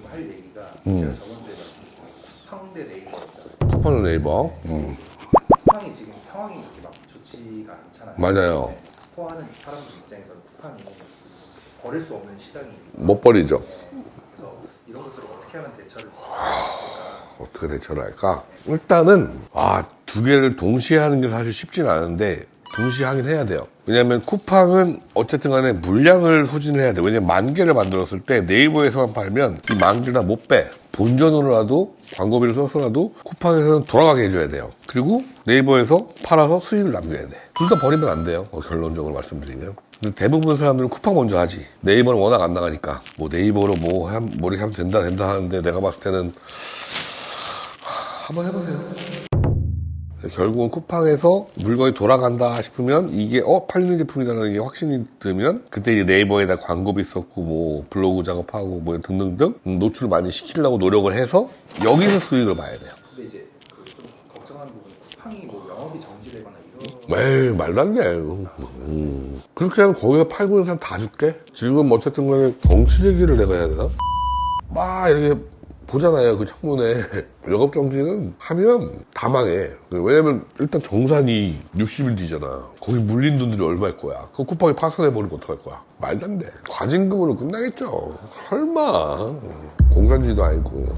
좀 할 얘기가 제가 저번 주에 쿠팡 대 네이버였잖아요. 쿠팡 네이버. 쿠팡이 지금 상황이 이렇게 막 좋지가 않잖아요. 맞아요. 네, 스토어하는 사람들 입장에서는 쿠팡이 버릴 수 없는 시장이 못 버리죠. 그래서 이런 것들을 어떻게 하면 대처를 어떻게 대처를 할까? 일단은 두 개를 동시에 하는 게 사실 쉽진 않은데 동시에 하긴 해야 돼요. 왜냐면 쿠팡은 어쨌든 간에 물량을 소진을 해야 돼. 왜냐면 10,000개를 만들었을 때 네이버에서만 팔면 이 10,000개 다 못 빼. 본전으로라도 광고비를 써서라도 쿠팡에서는 돌아가게 해줘야 돼요. 그리고 네이버에서 팔아서 수익을 남겨야 돼. 둘 다 버리면 안 돼요. 결론적으로 말씀드리면. 근데 대부분 사람들은 쿠팡 먼저 하지. 네이버는 워낙 안 나가니까. 뭐 네이버로 뭐 이렇게 하면 된다 하는데 내가 봤을 때는 한번 해보세요. 결국은 쿠팡에서 물건이 돌아간다 싶으면 이게 팔리는 제품이다라는 게 확신이 들면 그때 이제 네이버에다 광고비 썼고 뭐 블로그 작업하고 뭐 등등등 노출을 많이 시키려고 노력을 해서 여기서 수익을 봐야 돼요. 근데 이제 좀 걱정하는 부분은 쿠팡이 뭐 영업이 정지되거나 이런 에이 말도 안 돼. 그렇게 하면 거기서 팔고 있는 사람 다 줄게. 지금 어쨌든 간에 정치 얘기를 내가 해야 되나? 막 이렇게 보잖아요. 그 청문회. 영업정지는 하면 다 망해. 왜냐면 일단 정산이 60일 뒤잖아. 거기 물린 돈들이 얼마일 거야. 그거 쿠팡이 파산해버리면 어떡할 거야. 말도 안 돼. 과징금으로 끝나겠죠. 설마. 공산주의도 아니고.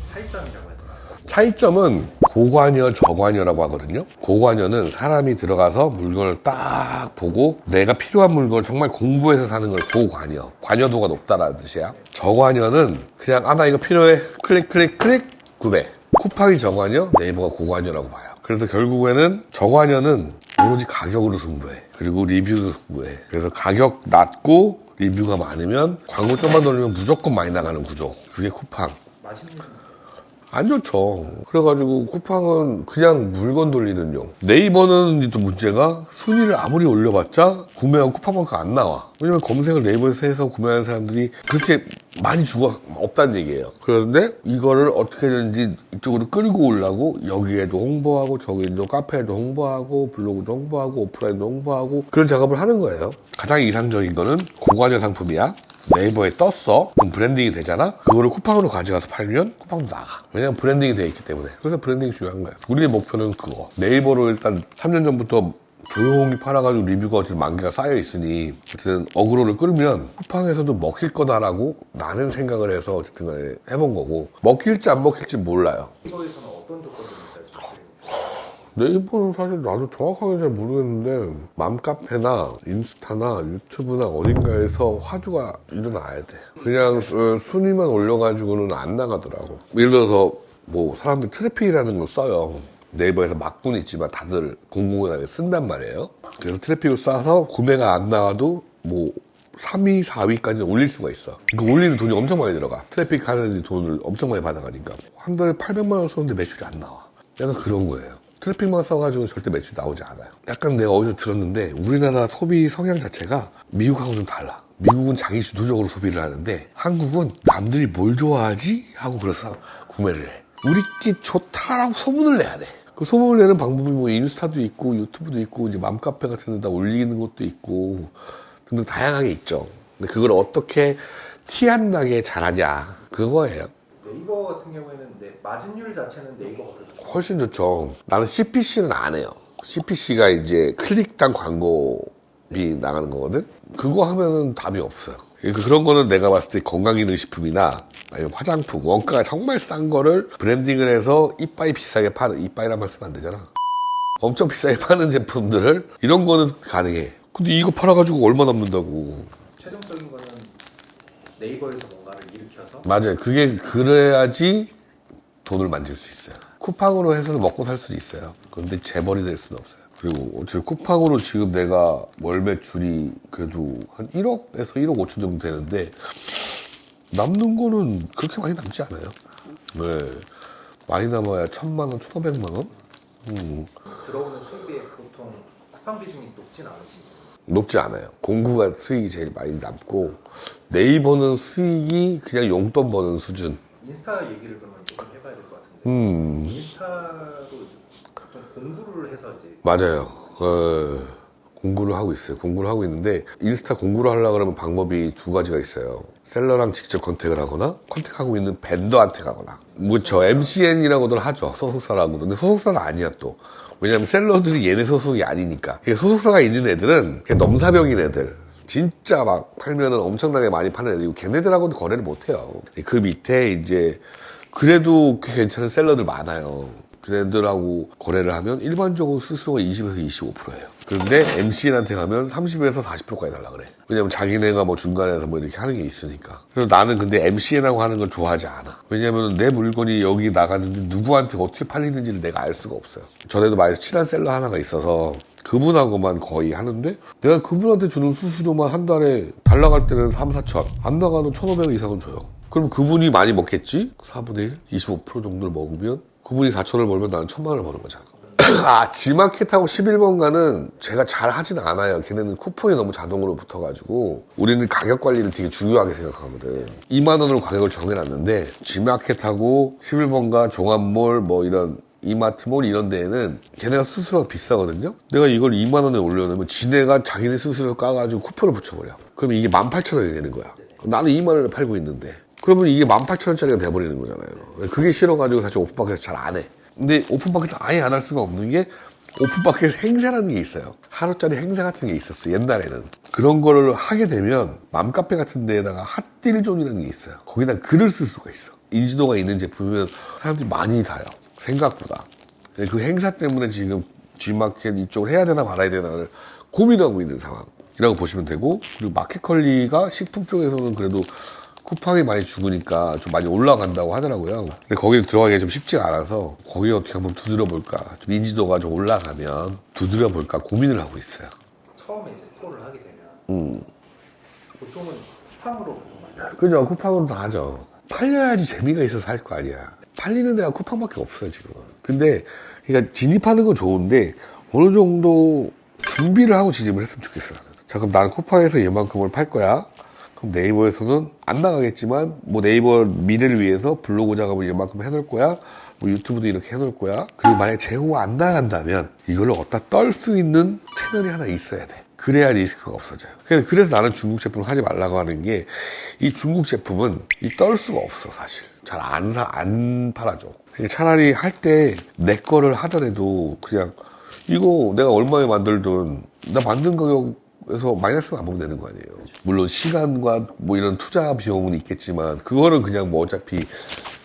차이점이라고 해야 되나? 차이점은 고관여, 저관여라고 하거든요. 고관여는 사람이 들어가서 물건을 딱 보고 내가 필요한 물건을 정말 공부해서 사는 걸 고관여. 관여도가 높다라는 뜻이야. 저관여는 그냥 나 이거 필요해. 클릭 구매. 쿠팡이 저관여, 네이버가 고관여라고 봐요. 그래서 결국에는 저관여는 오로지 가격으로 승부해. 그리고 리뷰도 승부해. 그래서 가격 낮고 리뷰가 많으면 광고 좀만 돌리면 무조건 많이 나가는 구조. 그게 쿠팡. 맛있는 안 좋죠. 그래가지고 쿠팡은 그냥 물건 돌리는 용. 네이버는 또 문제가 순위를 아무리 올려봤자 구매한 쿠팡만큼 안 나와. 왜냐면 검색을 네이버에서 해서 구매하는 사람들이 그렇게 많이 없다는 얘기예요. 그런데 이거를 어떻게든지 이쪽으로 끌고 오려고 여기에도 홍보하고 저기에도 카페에도 홍보하고 블로그도 홍보하고 오프라인도 홍보하고 그런 작업을 하는 거예요. 가장 이상적인 거는 고관여 상품이야. 네이버에 떴어. 그럼 브랜딩이 되잖아. 그거를 쿠팡으로 가져가서 팔면 쿠팡도 나가. 왜냐면 브랜딩이 돼 있기 때문에. 그래서 브랜딩이 중요한 거야. 우리의 목표는 그거. 네이버로 일단 3년 전부터 조용히 팔아가지고 리뷰가 어쨌든 10,000개가 쌓여 있으니 어쨌든 어그로를 끌면 쿠팡에서도 먹힐 거다라고 나는 생각을 해서 어쨌든 간에 해본 거고 먹힐지 안 먹힐지 몰라요. 네이버에서는 어떤 조건들이 있어요? 네이버는 사실 나도 정확하게 잘 모르겠는데 맘카페나 인스타나 유튜브나 어딘가에서 화두가 일어나야 돼. 그냥 순위만 올려가지고는 안 나가더라고. 예를 들어서 뭐 사람들 트래픽이라는 걸 써요. 네이버에서 막고는 있지만 다들 공공연하게 쓴단 말이에요. 그래서 트래픽을 쏴서 구매가 안 나와도 뭐 3위, 4위까지 올릴 수가 있어. 그 올리는 돈이 엄청 많이 들어가. 트래픽 하는 돈을 엄청 많이 받아가니까. 한 달에 800만 원 썼는데 매출이 안 나와. 약간 그런 거예요. 트래픽만 써가지고 절대 매출이 나오지 않아요. 약간 내가 어디서 들었는데 우리나라 소비 성향 자체가 미국하고 좀 달라. 미국은 자기 주도적으로 소비를 하는데 한국은 남들이 뭘 좋아하지? 하고 그래서 구매를 해. 우리끼 좋다라고 소문을 내야 돼. 그 소문을 내는 방법이 뭐 인스타도 있고 유튜브도 있고 이제 맘카페 같은 데다 올리는 것도 있고 등등 다양하게 있죠. 근데 그걸 어떻게 티 안 나게 잘하냐 그거예요. 네이버 같은 경우에는 마진율 자체는 네이버가 그래도 훨씬 좋죠. 나는 CPC는 안 해요. CPC가 이제 클릭당 광고비 나가는 거거든? 그거 하면은 답이 없어요. 그러니까 그런 거는 내가 봤을 때 건강기능식품이나 아니면 화장품, 원가가 정말 싼 거를 브랜딩을 해서 이빠이 비싸게 파는, 이빠이란 말 쓰면 안 되잖아. 엄청 비싸게 파는 제품들을 이런 거는 가능해. 근데 이거 팔아가지고 얼마 남는다고. 최종적인 거는 네이버에서 뭔가를 일으켜서 맞아요. 그게 그래야지 돈을 만질 수 있어요. 쿠팡으로 해서는 먹고 살 수도 있어요. 그런데 재벌이 될 수는 없어요. 그리고 어차피 쿠팡으로 지금 내가 월 매출이 그래도 한 1억에서 1억 5천 정도 되는데 남는 거는 그렇게 많이 남지 않아요. 네. 많이 남아야 1,000만 원, 1,500만 원? 들어오는 수입이 보통 쿠팡 비중이 높진 않으지. 높지 않아요. 공구가 수익이 제일 많이 남고 네이버는 수익이 그냥 용돈 버는 수준. 인스타 얘기를 그러면 좀 해봐야 될 것 같은데 인스타도 이제 보통 공부를 해서 이제 맞아요. 공구를 하고 있어요. 공구를 하고 있는데 인스타 공구를 하려고 그러면 방법이 두 가지가 있어요. 셀러랑 직접 컨택을 하거나 컨택하고 있는 벤더한테 가거나 뭐 저 MCN이라고들 하죠. 소속사라고. 근데 소속사는 아니야 또. 왜냐면 셀러들이 얘네 소속이 아니니까. 소속사가 있는 애들은 그냥 넘사벽인 애들, 진짜 막 팔면은 엄청나게 많이 파는 애들이고 걔네들하고는 거래를 못 해요. 그 밑에 이제 그래도 꽤 괜찮은 셀러들 많아요. 걔네들하고 거래를 하면 일반적으로 수수료가 20에서 25%예요. 그런데 MCN한테 가면 30에서 40%까지 달라 그래. 왜냐면 자기네가 뭐 중간에서 뭐 이렇게 하는 게 있으니까. 그래서 나는 근데 MCN하고 하는 걸 좋아하지 않아. 왜냐면 내 물건이 여기 나가는데 누구한테 어떻게 팔리는지를 내가 알 수가 없어요. 전에도 많이 친한 셀러 하나가 있어서 그분하고만 거의 하는데 내가 그분한테 주는 수수료만 한 달에 달 나갈 때는 3, 4천, 안 나가는 1,500원 이상은 줘요. 그럼 그분이 많이 먹겠지? 4분의 1? 25% 정도를 먹으면 그분이 4천을 벌면 나는 1,000만 원을 버는 거잖아. 아, G마켓하고 11번가는 제가 잘 하진 않아요. 걔네는 쿠폰이 너무 자동으로 붙어가지고 우리는 가격 관리를 되게 중요하게 생각하거든. 2만 원으로 가격을 정해놨는데 G마켓하고 11번가, 종합몰 뭐 이런 이마트몰 이런 데에는 걔네가 수수료가 비싸거든요. 내가 이걸 2만 원에 올려놓으면 지네가 자기네 수수료 까가지고 쿠폰을 붙여버려. 그러면 이게 18,000원이 되는 거야. 나는 2만 원에 팔고 있는데 그러면 이게 18,000원짜리가 돼버리는 거잖아요. 그게 싫어가지고 사실 오픈마켓에서 잘 안 해. 근데 오픈마켓에서 아예 안 할 수가 없는 게 오픈마켓 행사라는 게 있어요. 하루짜리 행사 같은 게 있었어, 옛날에는. 그런 거를 하게 되면 맘카페 같은 데에다가 핫딜존이라는 게 있어요. 거기다 글을 쓸 수가 있어. 인지도가 있는 제품이면 사람들이 많이 사요. 생각보다. 그 행사 때문에 지금 G마켓 이쪽을 해야 되나 말아야 되나를 고민하고 있는 상황이라고 보시면 되고, 그리고 마켓컬리가 식품 쪽에서는 그래도 쿠팡이 많이 죽으니까 좀 많이 올라간다고 하더라고요. 근데 거기 들어가기가 좀 쉽지가 않아서 거기 어떻게 한번 두드려볼까, 좀 인지도가 좀 올라가면 두드려볼까 고민을 하고 있어요. 처음에 이제 스토어를 하게 되면 보통은 쿠팡으로 보통 많이 그죠? 쿠팡으로 다 하죠. 팔려야지 재미가 있어서 할 거 아니야. 팔리는 데가 쿠팡밖에 없어요, 지금. 근데, 그러니까 진입하는 건 좋은데, 어느 정도 준비를 하고 진입을 했으면 좋겠어. 자, 그럼 나는 쿠팡에서 얘만큼을 팔 거야. 그럼 네이버에서는 안 나가겠지만, 뭐 네이버 미래를 위해서 블로그 작업을 얘만큼 해놓을 거야. 뭐 유튜브도 이렇게 해놓을 거야. 그리고 만약에 재고가 안 나간다면, 이걸로 어디다 떨 수 있는 채널이 하나 있어야 돼. 그래야 리스크가 없어져요. 그래서 나는 중국 제품을 하지 말라고 하는 게, 이 중국 제품은 떨 수가 없어, 사실. 잘 안 팔아줘. 차라리 할 때 내 거를 하더라도 그냥 이거 내가 얼마에 만들든 나 만든 가격에서 마이너스만 안 보면 되는 거 아니에요. 물론 시간과 뭐 이런 투자 비용은 있겠지만 그거는 그냥 뭐 어차피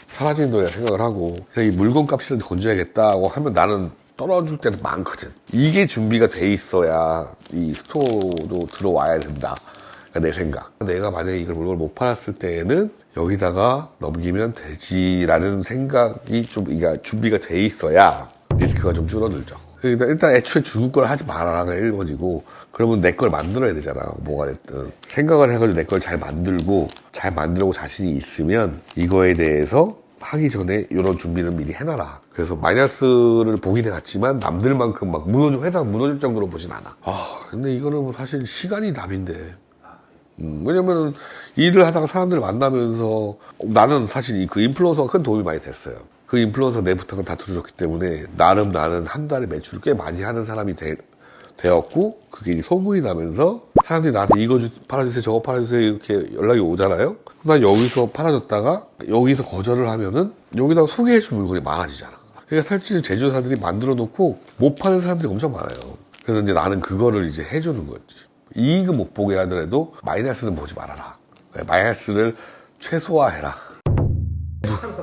사라지는 거라 생각을 하고 그냥 이 물건 값이라도 건져야겠다고 하면 나는 떨어질 때도 많거든. 이게 준비가 돼 있어야 이 스토어도 들어와야 된다. 내 생각. 내가 만약에 이걸 물건을 못 팔았을 때에는 여기다가 넘기면 되지라는 생각이 좀, 그러니까 준비가 돼 있어야 리스크가 좀 줄어들죠. 그러니까 일단 애초에 중국 걸 하지 말아라가 1번이고, 그러면 내 걸 만들어야 되잖아. 뭐가 됐든. 생각을 해가지고 내 걸 잘 만들고 자신이 있으면 이거에 대해서 하기 전에 이런 준비는 미리 해놔라. 그래서 마이너스를 보긴 해갔지만 남들만큼 막 회사가 무너질 정도로 보진 않아. 근데 이거는 뭐 사실 시간이 답인데. 왜냐면은 일을 하다가 사람들을 만나면서 나는 사실 그 인플루언서가 큰 도움이 많이 됐어요. 그 인플루언서 내 부탁은 다 들어줬기 때문에 나름 나는 한 달에 매출을 꽤 많이 하는 사람이 되었고 그게 이제 소문이 나면서 사람들이 나한테 이거 팔아주세요 저거 팔아주세요 이렇게 연락이 오잖아요. 난 여기서 팔아줬다가 여기서 거절을 하면은 여기다가 소개해줄 물건이 많아지잖아. 그러니까 사실 제조사들이 만들어 놓고 못 파는 사람들이 엄청 많아요. 그래서 이제 나는 그거를 이제 해주는 거지. 이익은 못 보게 하더라도 마이너스는 보지 말아라. 마이너스를 최소화해라.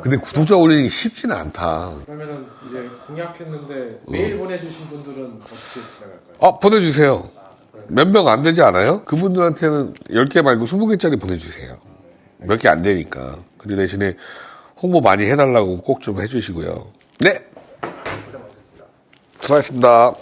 근데 구독자 올리는 게 쉽지는 않다. 그러면은 이제 공약했는데 메일 보내주신 분들은 어떻게 지나갈까요? 보내주세요. 몇 명 안 되지 않아요? 그분들한테는 10개 말고 20개짜리 보내주세요. 몇 개 안 되니까. 그리고 대신에 홍보 많이 해달라고 꼭 좀 해주시고요. 네! 고생 많으셨습니다. 수고하셨습니다.